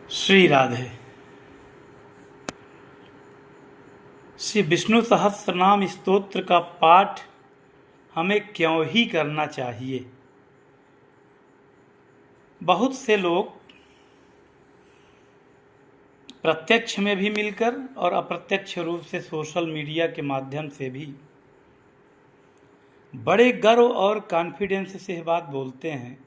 श्री राधे। श्री विष्णु सहस्त्रनाम स्तोत्र का पाठ हमें क्यों ही करना चाहिए। बहुत से लोग प्रत्यक्ष में भी मिलकर और अप्रत्यक्ष रूप से सोशल मीडिया के माध्यम से भी बड़े गर्व और कॉन्फिडेंस से यह बात बोलते हैं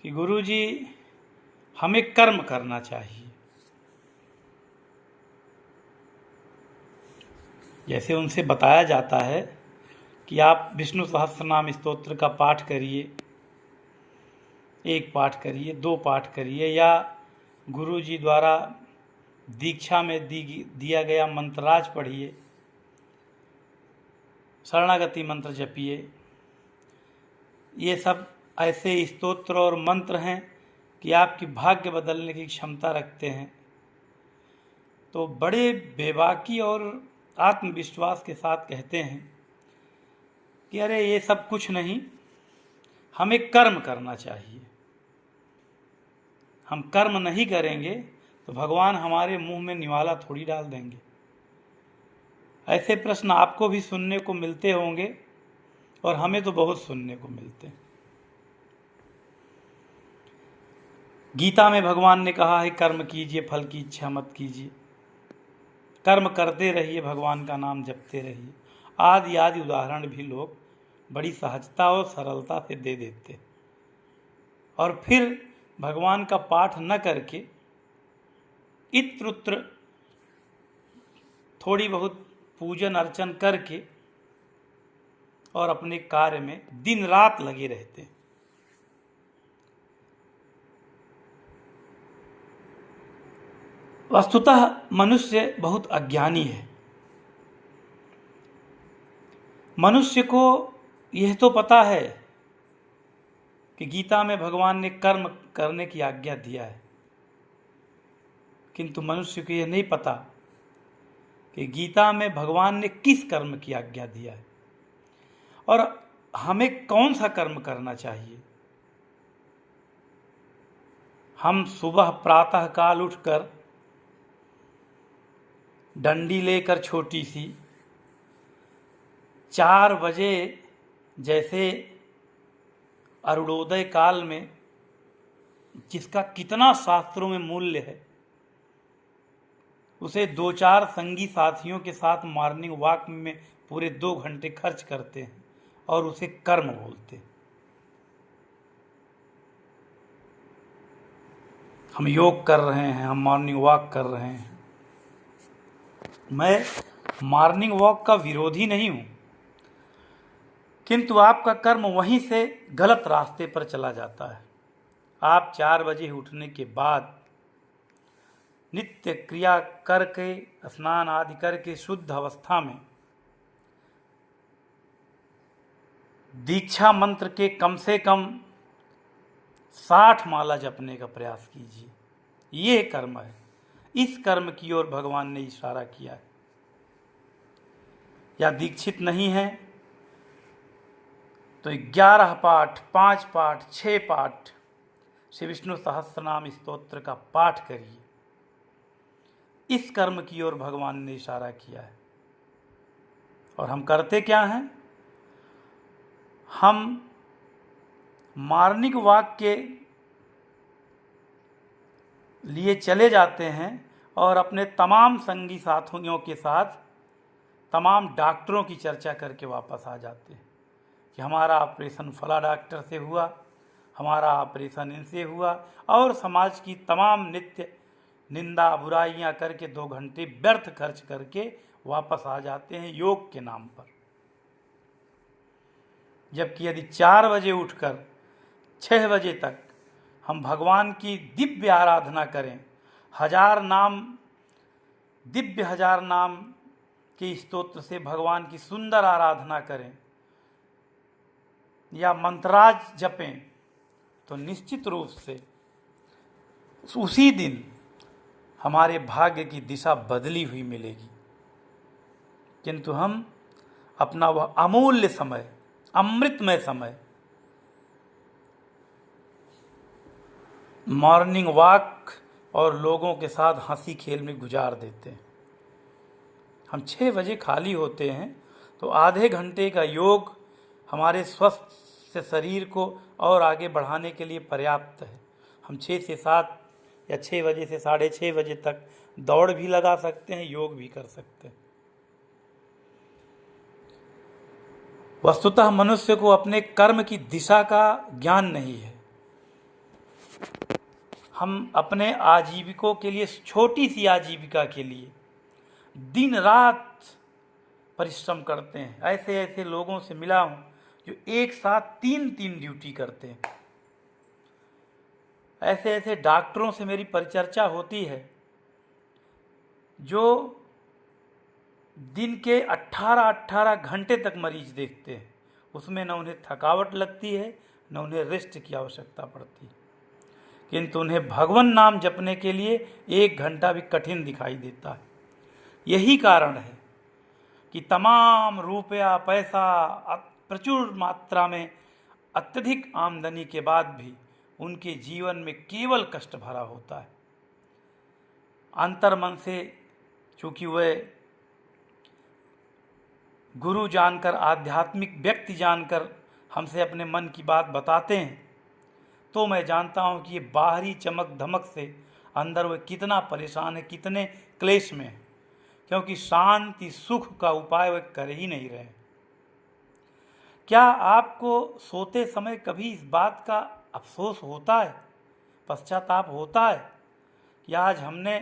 कि गुरुजी हमें कर्म करना चाहिए। जैसे उनसे बताया जाता है कि आप विष्णु सहस्त्रनाम स्तोत्र का पाठ करिए, एक पाठ करिए, दो पाठ करिए, या गुरु जी द्वारा दीक्षा में दिया गया मंत्राज पढ़िए, शरणागति मंत्र जपिए। ये सब ऐसे स्तोत्र और मंत्र हैं कि आपकी भाग्य बदलने की क्षमता रखते हैं। तो बड़े बेबाकी और आत्मविश्वास के साथ कहते हैं कि अरे ये सब कुछ नहीं, हमें कर्म करना चाहिए। हम कर्म नहीं करेंगे तो भगवान हमारे मुंह में निवाला थोड़ी डाल देंगे। ऐसे प्रश्न आपको भी सुनने को मिलते होंगे और हमें तो बहुत सुनने को मिलते हैं। गीता में भगवान ने कहा है कर्म कीजिए, फल की इच्छा मत कीजिए। कर्म करते रहिए, भगवान का नाम जपते रहिए। आदि आदि उदाहरण भी लोग बड़ी सहजता और सरलता से दे देते, और फिर भगवान का पाठ न करके इत्र उत्र थोड़ी बहुत पूजन अर्चन करके और अपने कार्य में दिन रात लगे रहते हैं। वस्तुतः मनुष्य बहुत अज्ञानी है। मनुष्य को यह तो पता है कि गीता में भगवान ने कर्म करने की आज्ञा दिया है, किंतु मनुष्य को यह नहीं पता कि गीता में भगवान ने किस कर्म की आज्ञा दिया है और हमें कौन सा कर्म करना चाहिए। हम सुबह प्रातः काल उठकर डंडी लेकर छोटी सी 4 बजे, जैसे अरुणोदय काल में जिसका कितना शास्त्रों में मूल्य है, उसे 2-4 संगी साथियों के साथ मॉर्निंग वॉक में पूरे 2 घंटे खर्च करते हैं और उसे कर्म बोलते हैं। हम योग कर रहे हैं, हम मॉर्निंग वॉक कर रहे हैं। मैं मॉर्निंग वॉक का विरोधी नहीं हूं, किंतु आपका कर्म वहीं से गलत रास्ते पर चला जाता है। आप 4 बजे उठने के बाद नित्य क्रिया करके, स्नान आदि करके शुद्ध अवस्था में दीक्षा मंत्र के कम से कम 60 माला जपने का प्रयास कीजिए। ये कर्म है। इस कर्म की ओर भगवान ने इशारा किया है। या दीक्षित नहीं है तो 11 पाठ, 5 पाठ, 6 पाठ श्री विष्णु सहस्त्रनाम स्तोत्र का पाठ करिए। इस कर्म की ओर भगवान ने इशारा किया है। और हम करते क्या हैं? हम मॉर्निंग वॉक के लिए चले जाते हैं और अपने तमाम संगी साथियों के साथ तमाम डॉक्टरों की चर्चा करके वापस आ जाते हैं कि हमारा ऑपरेशन फला डॉक्टर से हुआ, हमारा ऑपरेशन इनसे हुआ, और समाज की तमाम नित्य निंदा बुराइयां करके 2 घंटे व्यर्थ खर्च करके वापस आ जाते हैं योग के नाम पर। जबकि यदि 4 बजे उठकर 6 बजे तक हम भगवान की दिव्य आराधना करें, 1000 नाम, दिव्य 1000 नाम के स्तोत्र से भगवान की सुंदर आराधना करें या मंत्राज जपें, तो निश्चित रूप से उसी दिन हमारे भाग्य की दिशा बदली हुई मिलेगी। किंतु हम अपना वह अमूल्य समय, अमृतमय समय मॉर्निंग वॉक और लोगों के साथ हंसी खेल में गुजार देते हैं। हम 6 बजे खाली होते हैं तो आधे घंटे का योग हमारे स्वस्थ से शरीर को और आगे बढ़ाने के लिए पर्याप्त है। हम 6 से 7 या 6 बजे से 6:30 बजे तक दौड़ भी लगा सकते हैं, योग भी कर सकते हैं। वस्तुतः मनुष्य को अपने कर्म की दिशा का ज्ञान नहीं है। हम अपने आजीविकों के लिए, छोटी सी आजीविका के लिए दिन रात परिश्रम करते हैं। ऐसे ऐसे लोगों से मिला हूं जो एक साथ 3-3 ड्यूटी करते हैं। ऐसे ऐसे डॉक्टरों से मेरी परिचर्चा होती है जो दिन के 18-18 घंटे तक मरीज देखते हैं। उसमें न उन्हें थकावट लगती है, न उन्हें रेस्ट की आवश्यकता पड़ती, किंतु उन्हें भगवान नाम जपने के लिए 1 घंटा भी कठिन दिखाई देता है। यही कारण है कि तमाम रुपया पैसा प्रचुर मात्रा में अत्यधिक आमदनी के बाद भी उनके जीवन में केवल कष्ट भरा होता है। अंतर्मन से चूंकि वे गुरु जानकर, आध्यात्मिक व्यक्ति जानकर हमसे अपने मन की बात बताते हैं, तो मैं जानता हूं कि ये बाहरी चमक धमक से अंदर वे कितना परेशान है, कितने क्लेश में है, क्योंकि शांति सुख का उपाय वे कर ही नहीं रहे। क्या आपको सोते समय कभी इस बात का अफसोस होता है, पश्चाताप होता है कि आज हमने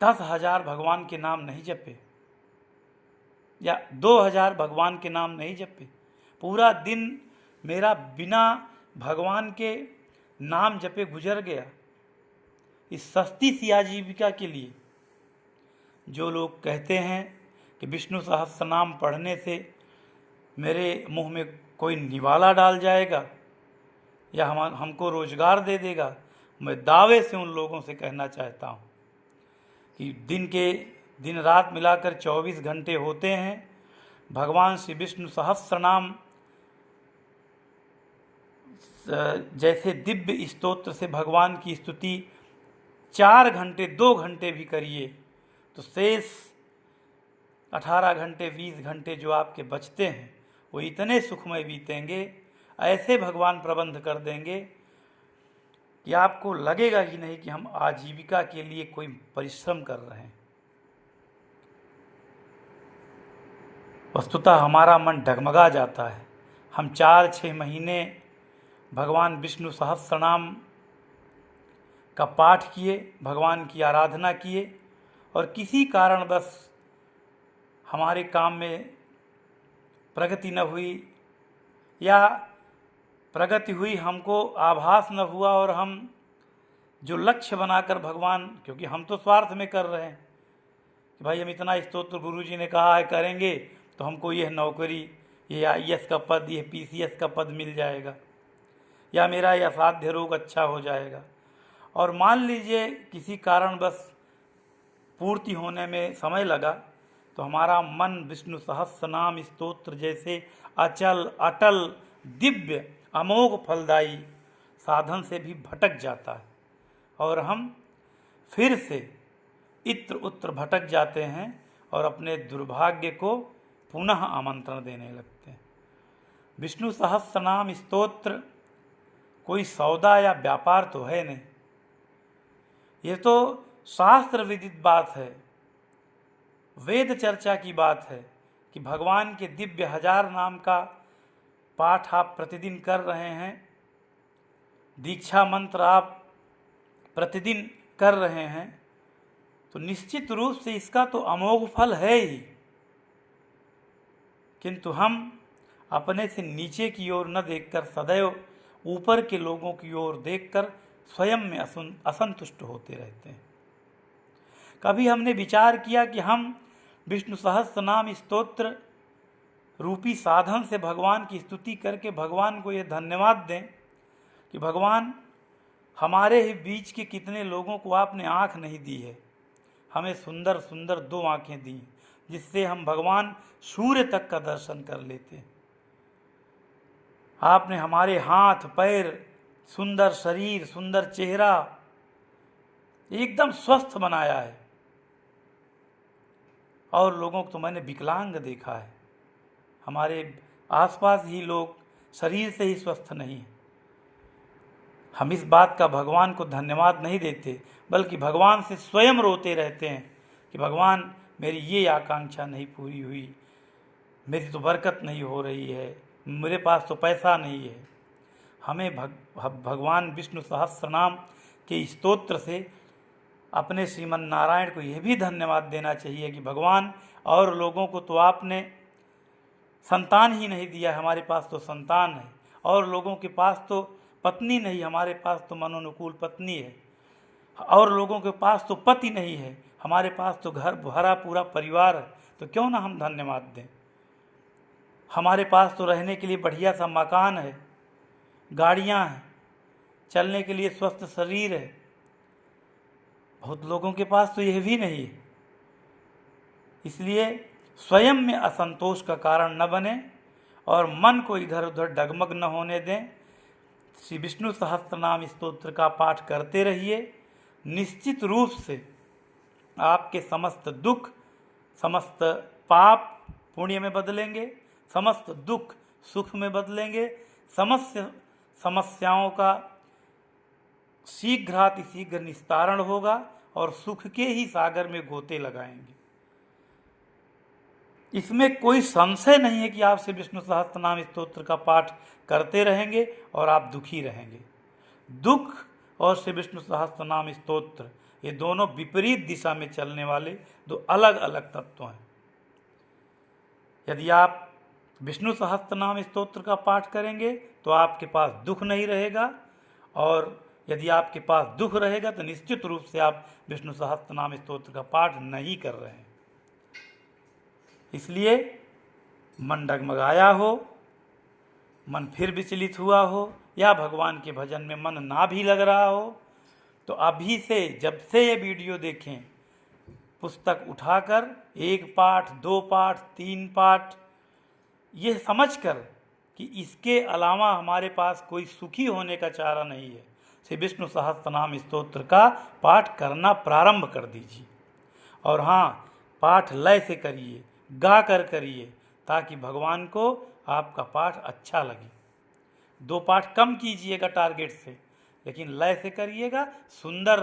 10,000 भगवान के नाम नहीं जपे या 2,000 भगवान के नाम नहीं जपे? पूरा दिन मेरा बिना भगवान के नाम जपे गुजर गया इस सस्ती सी आजीविका के लिए। जो लोग कहते हैं कि विष्णु सहस्त्र नाम पढ़ने से मेरे मुंह में कोई निवाला डाल जाएगा या हमको रोजगार दे देगा, मैं दावे से उन लोगों से कहना चाहता हूँ कि दिन रात मिलाकर 24 घंटे होते हैं। भगवान श्री विष्णु सहस्त्र नाम जैसे दिव्य स्तोत्र से भगवान की स्तुति 4 घंटे 2 घंटे भी करिए तो शेष 18 घंटे 20 घंटे जो आपके बचते हैं वो इतने सुखमय बीतेंगे, ऐसे भगवान प्रबंध कर देंगे कि आपको लगेगा ही नहीं कि हम आजीविका के लिए कोई परिश्रम कर रहे हैं। वस्तुतः हमारा मन डगमगा जाता है। हम 4-6 महीने भगवान विष्णु सहस्त्र नाम का पाठ किए, भगवान की आराधना किए और किसी कारणवश हमारे काम में प्रगति न हुई या प्रगति हुई, हमको आभास न हुआ और हम जो लक्ष्य बनाकर भगवान, क्योंकि हम तो स्वार्थ में कर रहे हैं कि भाई हम इतना स्तोत्र गुरुजी ने कहा है करेंगे तो हमको यह नौकरी, ये IAS का पद, ये PCS का पद मिल जाएगा या मेरा यह असाध्य रोग अच्छा हो जाएगा। और मान लीजिए किसी कारणवश पूर्ति होने में समय लगा तो हमारा मन विष्णु सहस्त्र नाम स्तोत्र जैसे अचल अटल दिव्य अमोघ फलदायी साधन से भी भटक जाता है और हम फिर से इत्र उत्र भटक जाते हैं और अपने दुर्भाग्य को पुनः आमंत्रण देने लगते हैं। विष्णु सहस्त्र नाम स्तोत्र कोई सौदा या व्यापार तो है नहीं, ये तो शास्त्र विदित बात है, वेद चर्चा की बात है कि भगवान के दिव्य 1000 नाम का पाठ आप प्रतिदिन कर रहे हैं, दीक्षा मंत्र आप प्रतिदिन कर रहे हैं, तो निश्चित रूप से इसका तो अमोघ फल है ही। किंतु हम अपने से नीचे की ओर न देखकर सदैव ऊपर के लोगों की ओर देखकर स्वयं में असंतुष्ट होते रहते हैं। कभी हमने विचार किया कि हम विष्णु सहस्त्र नाम स्तोत्र रूपी साधन से भगवान की स्तुति करके भगवान को ये धन्यवाद दें कि भगवान हमारे ही बीच के कितने लोगों को आपने आँख नहीं दी है, हमें सुंदर सुंदर 2 आँखें दी जिससे हम भगवान सूर्य तक का दर्शन कर लेते हैं। आपने हमारे हाथ पैर सुंदर शरीर, सुंदर चेहरा, एकदम स्वस्थ बनाया है। और लोगों को तो मैंने विकलांग देखा है, हमारे आसपास ही लोग शरीर से ही स्वस्थ नहीं हैं। हम इस बात का भगवान को धन्यवाद नहीं देते, बल्कि भगवान से स्वयं रोते रहते हैं कि भगवान मेरी ये आकांक्षा नहीं पूरी हुई, मेरी तो बरकत नहीं हो रही है, मेरे पास तो पैसा नहीं है। हमें भगवान विष्णु सहस्त्रनाम के स्तोत्र से अपने श्रीमन नारायण को यह भी धन्यवाद देना चाहिए कि भगवान, और लोगों को तो आपने संतान ही नहीं दिया, हमारे पास तो संतान है। और लोगों के पास तो पत्नी नहीं, हमारे पास तो मनोनुकूल पत्नी है। और लोगों के पास तो पति नहीं है, हमारे पास तो घर भरा पूरा परिवार है। तो क्यों ना हम धन्यवाद दें। हमारे पास तो रहने के लिए बढ़िया सा मकान है, गाड़ियां हैं, चलने के लिए स्वस्थ शरीर है। बहुत लोगों के पास तो यह भी नहीं है। इसलिए स्वयं में असंतोष का कारण न बने और मन को इधर उधर डगमग न होने दें। श्री विष्णु सहस्त्रनाम स्तोत्र का पाठ करते रहिए। निश्चित रूप से आपके समस्त दुख, समस्त पाप पुण्य में बदलेंगे, समस्त दुख सुख में बदलेंगे, समस्त समस्याओं का शीघ्र निस्तारण होगा और सुख के ही सागर में गोते लगाएंगे। इसमें कोई संशय नहीं है कि आप श्री विष्णु सहस्त्रनाम स्तोत्र का पाठ करते रहेंगे और आप दुखी रहेंगे। दुख और श्री विष्णु सहस्त्रनाम स्तोत्र ये दोनों विपरीत दिशा में चलने वाले दो अलग अलग तत्व हैं। यदि आप विष्णु सहस्त्रनाम स्तोत्र का पाठ करेंगे तो आपके पास दुख नहीं रहेगा, और यदि आपके पास दुख रहेगा तो निश्चित रूप से आप विष्णु सहस्त्रनाम स्तोत्र का पाठ नहीं कर रहे हैं। इसलिए मन डगमगाया हो, मन फिर विचलित हुआ हो, या भगवान के भजन में मन ना भी लग रहा हो, तो अभी से, जब से ये वीडियो देखें, पुस्तक उठाकर 1 पाठ, 2 पाठ, 3 पाठ, ये समझकर कि इसके अलावा हमारे पास कोई सुखी होने का चारा नहीं है, श्री विष्णु सहस्त्रनाम स्तोत्र का पाठ करना प्रारंभ कर दीजिए। और हाँ, पाठ लय से करिए, गा कर करिए, ताकि भगवान को आपका पाठ अच्छा लगे। 2 पाठ कम कीजिएगा टारगेट से, लेकिन लय से करिएगा, सुंदर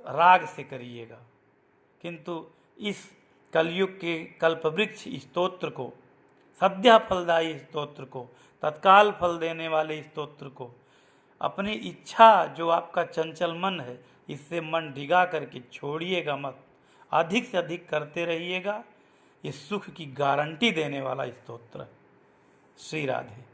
राग से करिएगा। किंतु इस कलयुग के कल्पवृक्ष स्तोत्र को, सद्य फलदायी स्तोत्र को, तत्काल फल देने वाले स्तोत्र को, अपनी इच्छा जो आपका चंचल मन है, इससे मन डिगा करके छोड़िएगा मत, अधिक से अधिक करते रहिएगा। ये सुख की गारंटी देने वाला स्तोत्र। श्री राधे।